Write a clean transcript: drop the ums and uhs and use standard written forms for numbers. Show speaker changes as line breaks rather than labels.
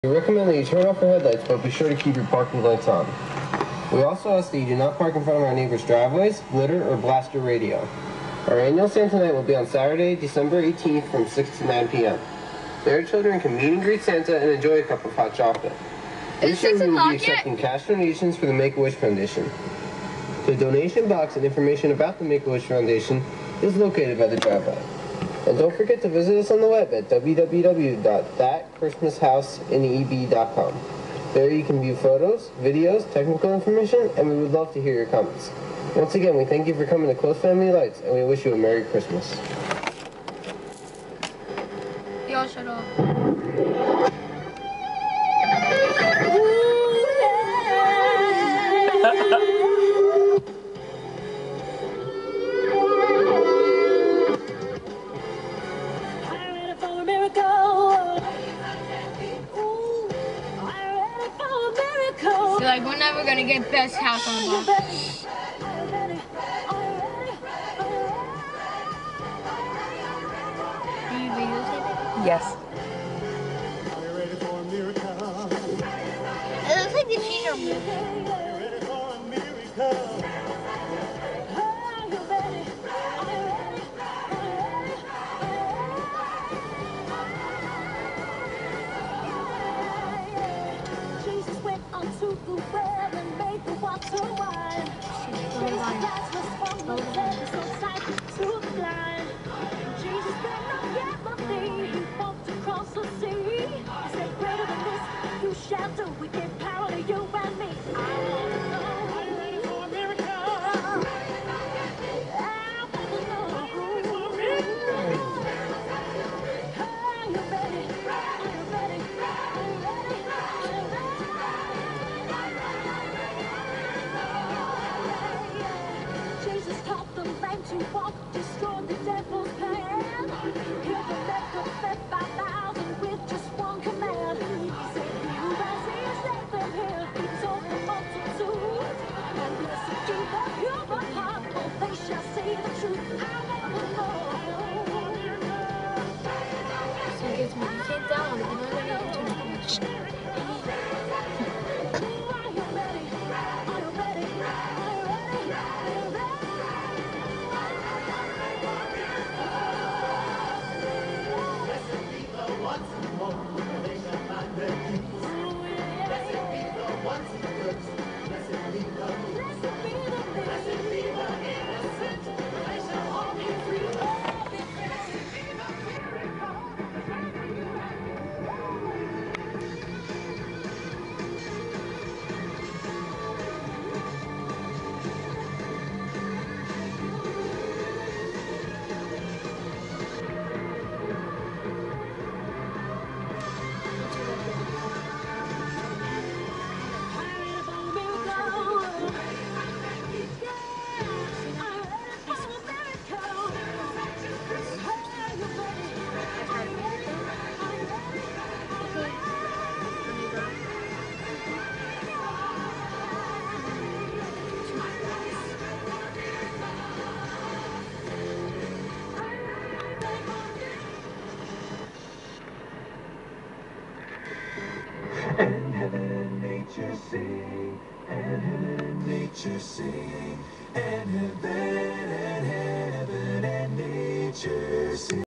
We recommend that you turn off your headlights, but be sure to keep your parking lights on. We also ask that you do not park in front of our neighbors' driveways, litter, or blast your radio. Our annual Santa Night will be on Saturday, December 18th from 6 to 9 p.m. There, children can meet and greet Santa and enjoy a cup of hot chocolate. This year we will be accepting cash donations for the Make-A-Wish Foundation. The donation box and information about the Make-A-Wish Foundation is located by the driveway. And don't forget to visit us on the web at www.thatchristmashouseNEB.com. There you can view photos, videos, technical information, and we would love to hear your comments. Once again, we thank you for coming to Close Family Lights, and we wish you a Merry Christmas.
Y'all shut up. Feel like we're never gonna get best house on the block. Do you videotape it?
Yes.
It looks like the cheese are moving.
We give power to you and me. I want to know. Are you ready for a miracle? I want to know. Are you ready for a miracle? Are you ready? Are you ready? Jesus taught the man to walk, destroy the devil's plan. He'll make them fed 5,000 with just one command. He said,
So it gives me the kid down and I'm gonna get into it.
And heaven and nature sing, and heaven and nature sing, and heaven and nature sing.